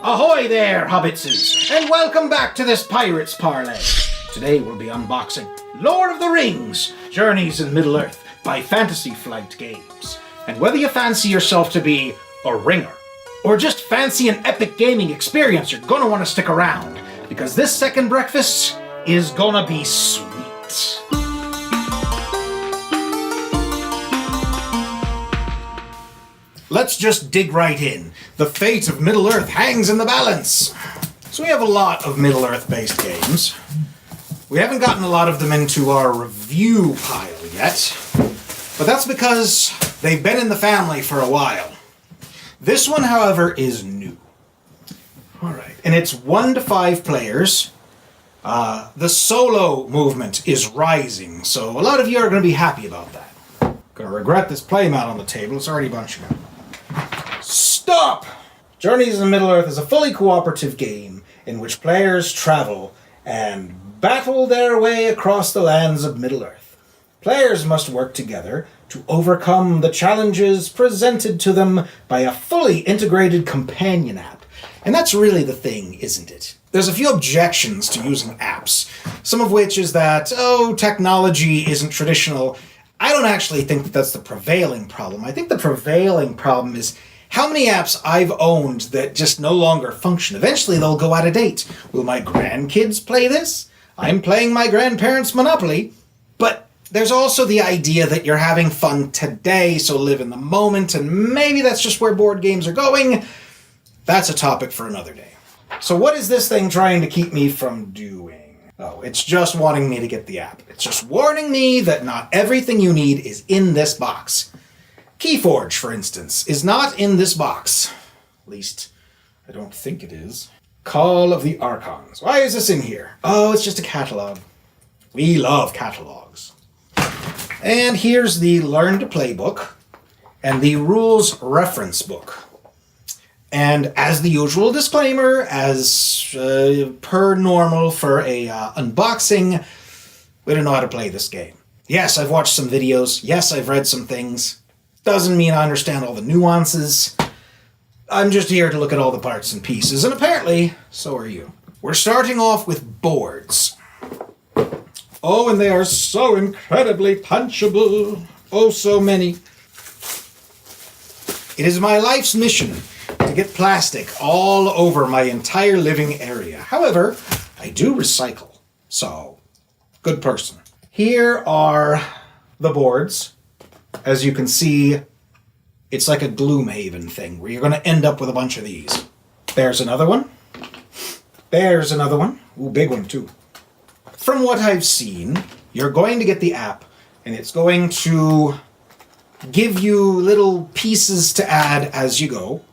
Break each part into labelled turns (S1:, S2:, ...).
S1: Ahoy there, hobbitses, and welcome back to this Pirates Parley. Today we'll be unboxing Lord of the Rings, Journeys in Middle-earth by Fantasy Flight Games. And whether you fancy yourself to be a ringer, or just fancy an epic gaming experience, you're gonna want to stick around, because this second breakfast is gonna be sweet. Let's just dig right in. The fate of Middle-earth hangs in the balance. So we have a lot of Middle-earth-based games. We haven't gotten a lot of them into our review pile yet, but that's because they've been in the family for a while. This one, however, is new. Alright, and it's 1 to 5 players. The solo movement is rising, so a lot of you are going to be happy about that. Gonna regret this playmat on the table, it's already bunching up. Stop! Journeys in Middle-earth is a fully cooperative game in which players travel and battle their way across the lands of Middle-earth. Players must work together to overcome the challenges presented to them by a fully integrated companion app. And that's really the thing, isn't it? There's a few objections to using apps, some of which is that, technology isn't traditional. I don't actually think that that's the prevailing problem. I think the prevailing problem is how many apps I've owned that just no longer function. Eventually they'll go out of date. Will my grandkids play this? I'm playing my grandparents' Monopoly. But there's also the idea that you're having fun today, so live in the moment, and maybe that's just where board games are going. That's a topic for another day. So what is this thing trying to keep me from doing? Oh, it's just wanting me to get the app. It's just warning me that not everything you need is in this box. Keyforge, for instance, is not in this box. At least, I don't think it is. Call of the Archons. Why is this in here? Oh, it's just a catalog. We love catalogs. And here's the Learn to Play book and the Rules Reference book. And as the usual disclaimer, as per normal for a unboxing, we don't know how to play this game. Yes, I've watched some videos. Yes, I've read some things. Doesn't mean I understand all the nuances. I'm just here to look at all the parts and pieces, and apparently, so are you. We're starting off with boards. Oh, and they are so incredibly punchable. Oh, so many. It is my life's mission to get plastic all over my entire living area. However, I do recycle, so good person. Here are the boards. As you can see, it's like a Gloomhaven thing where you're going to end up with a bunch of these. There's another one. There's another one. Ooh, big one too. From what I've seen, you're going to get the app and it's going to give you little pieces to add as you go.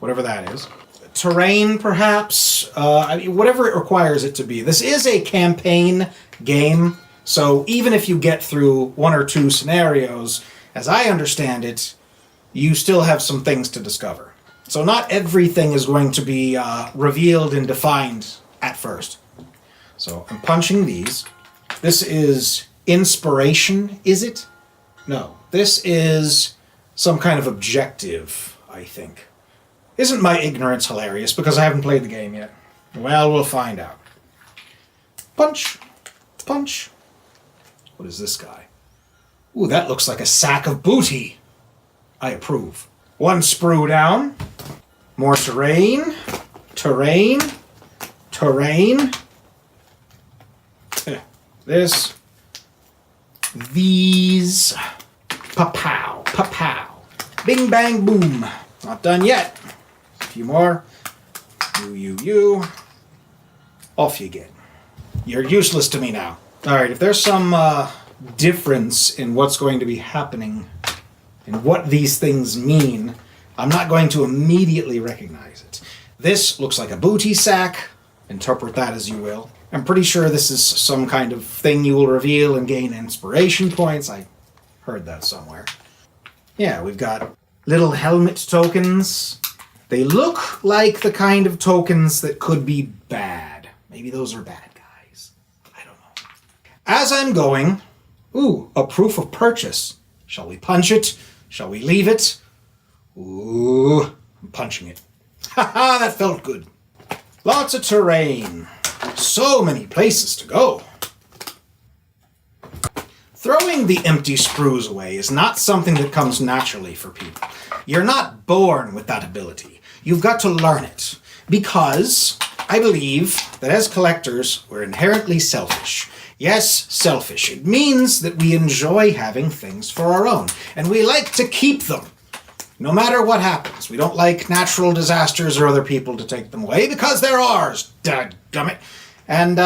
S1: Whatever that is. Terrain, perhaps. Whatever it requires it to be. This is a campaign game, so even if you get through 1 or 2 scenarios, as I understand it, you still have some things to discover. So not everything is going to be revealed and defined at first. So I'm punching these. This is inspiration, is it? No. This is some kind of objective, I think. Isn't my ignorance hilarious because I haven't played the game yet? Well, we'll find out. Punch. Punch. What is this guy? Ooh, that looks like a sack of booty. I approve. 1 sprue down. More terrain. Terrain. Terrain. This. These. Pa-pow. Pa-pow. Bing, bang, boom. Not done yet. A few more. You. Off you get. You're useless to me now. Alright, if there's some difference in what's going to be happening and what these things mean, I'm not going to immediately recognize it. This looks like a booty sack. Interpret that as you will. I'm pretty sure this is some kind of thing you will reveal and gain inspiration points. I heard that somewhere. Yeah, we've got little helmet tokens. They look like the kind of tokens that could be bad. Maybe those are bad guys. I don't know. As I'm going, ooh, a proof of purchase. Shall we punch it? Shall we leave it? Ooh, I'm punching it. Haha, that felt good. Lots of terrain. So many places to go. Throwing the empty sprues away is not something that comes naturally for people. You're not born with that ability. You've got to learn it. Because I believe that as collectors, we're inherently selfish. Yes, selfish. It means that we enjoy having things for our own. And we like to keep them. No matter what happens. We don't like natural disasters or other people to take them away because they're ours. Dadgummit. And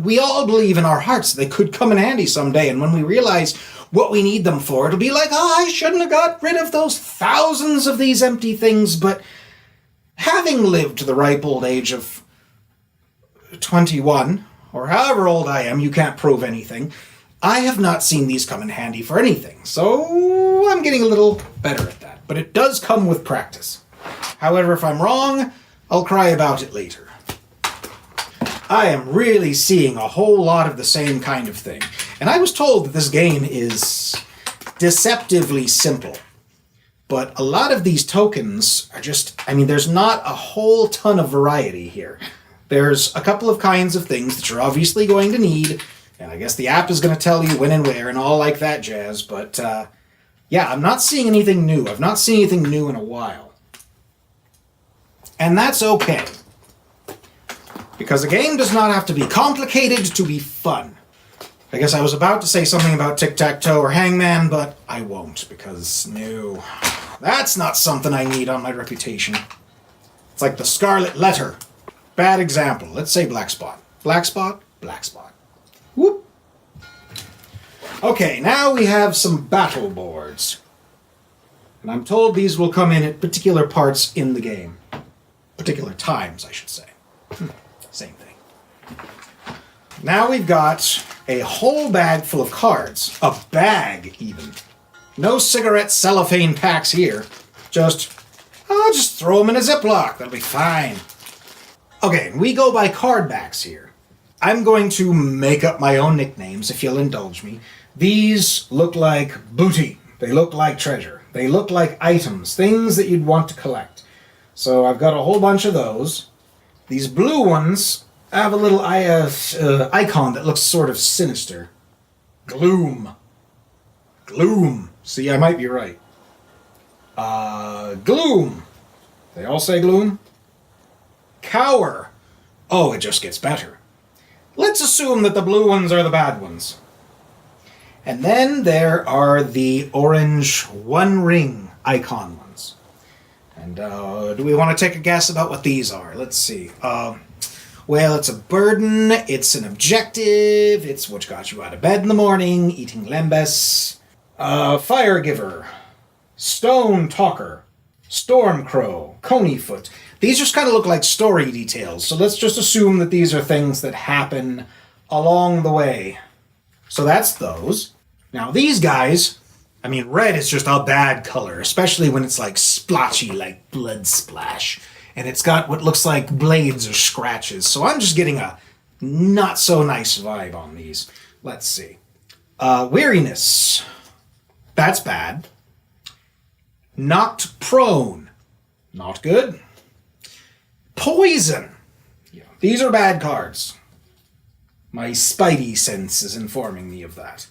S1: we all believe in our hearts they could come in handy someday. And when we realize what we need them for, it'll be like, I shouldn't have got rid of those thousands of these empty things. But having lived to the ripe old age of 21, or however old I am, you can't prove anything, I have not seen these come in handy for anything, so I'm getting a little better at that. But it does come with practice. However, if I'm wrong, I'll cry about it later. I am really seeing a whole lot of the same kind of thing. And I was told that this game is deceptively simple. But a lot of these tokens are just, there's not a whole ton of variety here. There's a couple of kinds of things that you're obviously going to need, and I guess the app is going to tell you when and where and all like that jazz, but yeah, I'm not seeing anything new. I've not seen anything new in a while. And that's okay. Because a game does not have to be complicated to be fun. I guess I was about to say something about tic-tac-toe or hangman, but I won't, because no, that's not something I need on my reputation. It's like the Scarlet Letter. Bad example. Let's say black spot. Black spot, black spot. Whoop. Okay, now we have some battle boards. And I'm told these will come in at particular parts in the game. Particular times, I should say. Same thing. Now we've got a whole bag full of cards. A bag, even. No cigarette cellophane packs here. Just throw them in a Ziploc. That'll be fine. Okay, we go by card backs here. I'm going to make up my own nicknames, if you'll indulge me. These look like booty. They look like treasure. They look like items, things that you'd want to collect. So I've got a whole bunch of those. These blue ones have a little icon that looks sort of sinister. Gloom. Gloom. See, I might be right. Gloom. They all say gloom? Cower. Oh, it just gets better. Let's assume that the blue ones are the bad ones. And then there are the orange one ring icon ones. And do we want to take a guess about what these are? Let's see. Well, it's a burden, it's an objective, it's what got you out of bed in the morning, eating lembas, fire giver, stone talker, storm crow, coneyfoot. These just kind of look like story details, so let's just assume that these are things that happen along the way. So that's those. Now these guys, red is just a bad color, especially when it's like splotchy, like blood splash. And it's got what looks like blades or scratches. So I'm just getting a not so nice vibe on these. Let's see. Weariness. That's bad. Knocked prone. Not good. Poison. Yeah, these are bad cards. My spidey sense is informing me of that.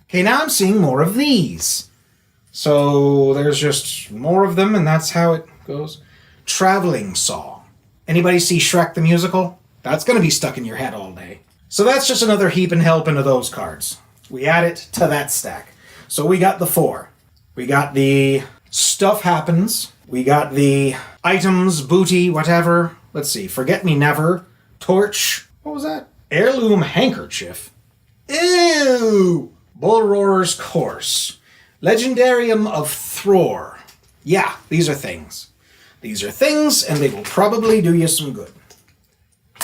S1: Okay, now I'm seeing more of these. So there's just more of them, and that's how it goes. Traveling song. Anybody see Shrek the Musical? That's going to be stuck in your head all day. So that's just another heap and help into those cards. We add it to that stack. So we got the 4. We got the stuff happens. We got the items, booty, whatever. Let's see. Forget Me Never. Torch. What was that? Heirloom handkerchief. Ew! Bull Roarer's Course. Legendarium of Thror. Yeah, these are things. These are things, and they will probably do you some good.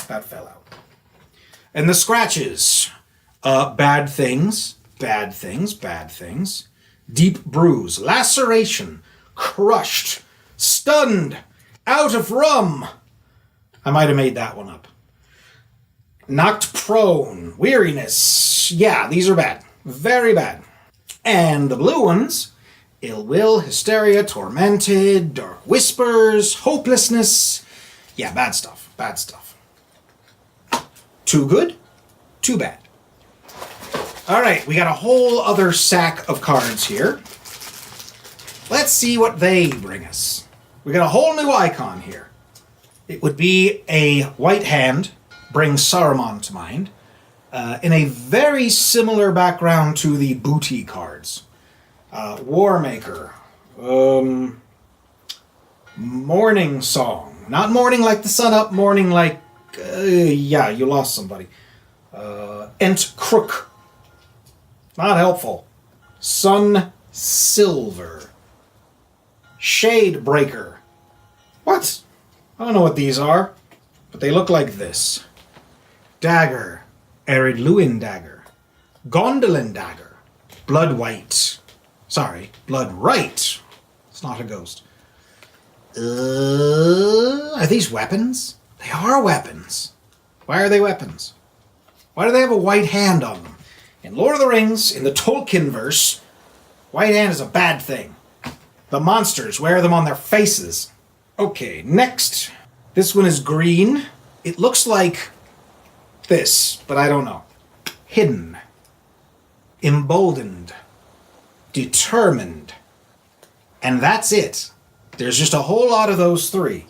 S1: That fell out. And the scratches. Bad things. Bad things. Bad things. Deep bruise. Laceration. Crushed. Stunned. Out of rum. I might have made that one up. Knocked prone. Weariness. Yeah, these are bad. Very bad. And the blue ones, Ill will, hysteria, tormented, dark whispers, hopelessness. Yeah, bad stuff. Bad stuff. Too good, too bad. Alright, we got a whole other sack of cards here. Let's see what they bring us. We got a whole new icon here. It would be a white hand, brings Saruman to mind, in a very similar background to the booty cards. Warmaker. Morning Song. Not morning like the sun up, morning like... yeah, you lost somebody. Ent Crook. Not helpful. Sun Silver. Shade Breaker. What? I don't know what these are, but they look like this. Dagger. Eridluin Dagger. Gondolin Dagger. Blood White. Sorry, Blood Right. It's not a ghost. Are these weapons? They are weapons. Why are they weapons? Why do they have a white hand on them? In Lord of the Rings, in the Tolkien-verse, white hand is a bad thing. The monsters wear them on their faces. Okay, next. This one is green. It looks like this, but I don't know. Hidden. Emboldened. Determined. And that's it. There's just a whole lot of those three.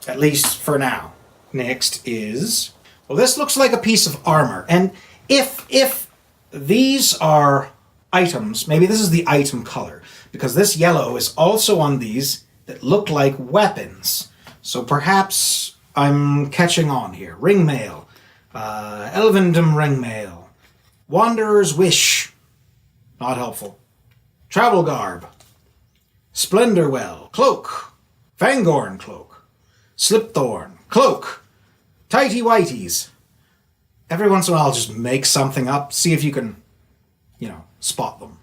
S1: At least for now. Next is... Well, this looks like a piece of armor. And if these are items, maybe this is the item color. Because this yellow is also on these that look like weapons. So perhaps I'm catching on here. Ringmail. Elvendom Ringmail. Wanderer's Wish. Not helpful. Travel Garb. Splendorwell. Cloak. Fangorn Cloak. Slipthorn. Cloak. Tighty Whities. Every once in a while I'll just make something up. See if you can, spot them.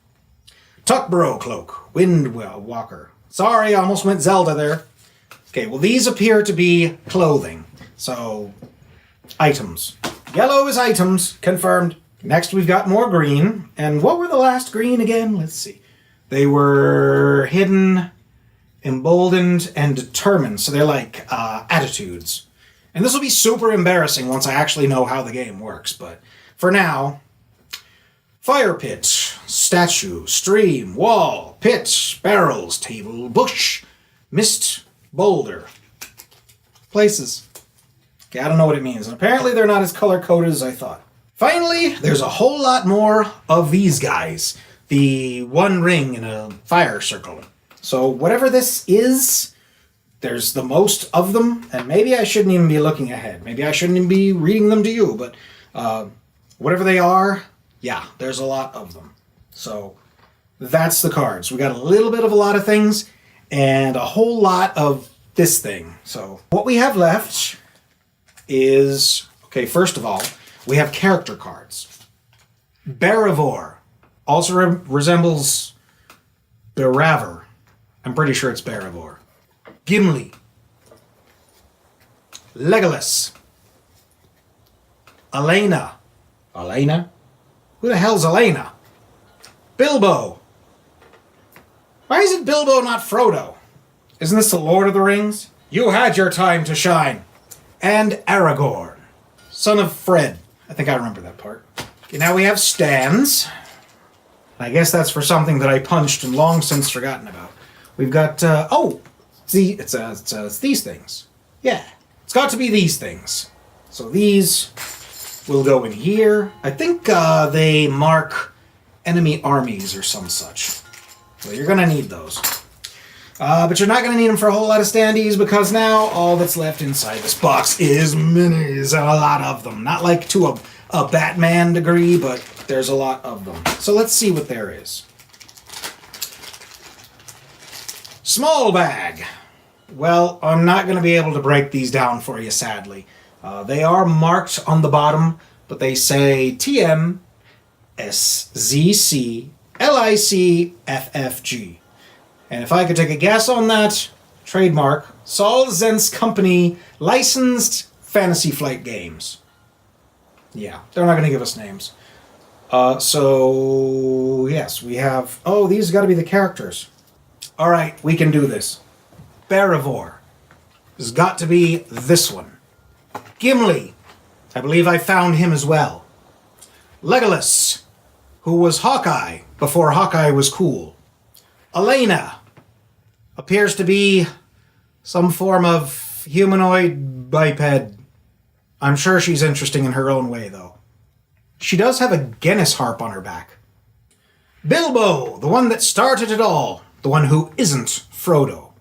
S1: Tuckborough Cloak. Windwalker. Sorry, I almost went Zelda there. Okay, well these appear to be clothing. So, items. Yellow is items. Confirmed. Next we've got more green. And what were the last green again? Let's see. They were hidden, emboldened, and determined. So they're like attitudes. And this will be super embarrassing once I actually know how the game works. But for now, fire pit, statue, stream, wall, pit, barrels, table, bush, mist, boulder. Places. Okay, I don't know what it means. And apparently they're not as color-coded as I thought. Finally, there's a whole lot more of these guys. The one ring in a fire circle. So whatever this is, there's the most of them. And maybe I shouldn't even be looking ahead. Maybe I shouldn't even be reading them to you. But whatever they are, yeah, there's a lot of them. So that's the cards. We got a little bit of a lot of things and a whole lot of this thing. So what we have left is, okay, first of all, we have character cards. Barivor also resembles Baraver. I'm pretty sure it's Barivor. Gimli. Legolas. Elena. Elena? Who the hell's Elena? Bilbo. Why is it Bilbo, not Frodo? Isn't this the Lord of the Rings? You had your time to shine. And Aragorn, son of Fred. I think I remember that part. Okay, now we have stands. I guess that's for something that I punched and long since forgotten about. We've got, it's these things. Yeah, it's got to be these things. So these will go in here. I think they mark enemy armies or some such. So you're going to need those. But you're not going to need them for a whole lot of standees because now all that's left inside this box is minis and a lot of them. Not like to a Batman degree, but there's a lot of them. So let's see what there is. Small bag. Well, I'm not going to be able to break these down for you, sadly. They are marked on the bottom, but they say TM SZC LICFFG. And if I could take a guess on that, trademark, Saul Zentz Company licensed Fantasy Flight games. Yeah, they're not going to give us names. So, yes, we have... Oh, these got to be the characters. Alright, we can do this. Barivore. Has got to be this one. Gimli. I believe I found him as well. Legolas, who was Hawkeye before Hawkeye was cool. Elena. Appears to be some form of humanoid biped. I'm sure she's interesting in her own way, though. She does have a Guinness harp on her back. Bilbo, the one that started it all. The one who isn't Frodo.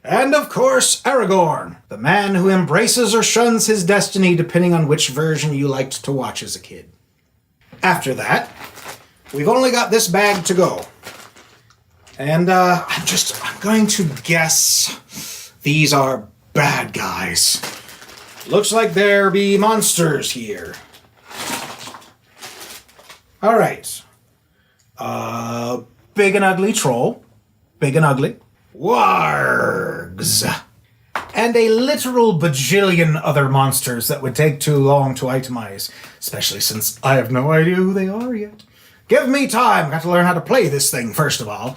S1: And of course, Aragorn, the man who embraces or shuns his destiny depending on which version you liked to watch as a kid. After that, we've only got this bag to go. And I'm going to guess these are bad guys. Looks like there be monsters here. Alright. Big and ugly troll. Big and ugly. Wargs. And a literal bajillion other monsters that would take too long to itemize, especially since I have no idea who they are yet. Give me time. Got to learn how to play this thing, first of all.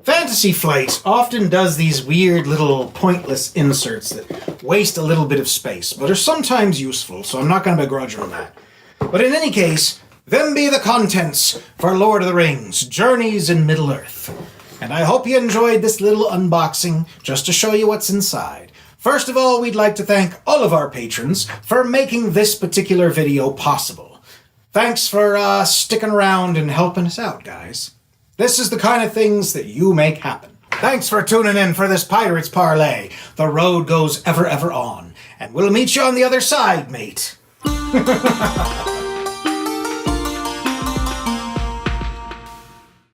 S1: Fantasy Flight often does these weird little pointless inserts that waste a little bit of space, but are sometimes useful, so I'm not going to begrudge them that. But in any case, them be the contents for Lord of the Rings, Journeys in Middle-earth. And I hope you enjoyed this little unboxing, just to show you what's inside. First of all, we'd like to thank all of our patrons for making this particular video possible. Thanks for sticking around and helping us out, guys. This is the kind of things that you make happen. Thanks for tuning in for this Pirates Parley. The road goes ever, ever on. And we'll meet you on the other side, mate.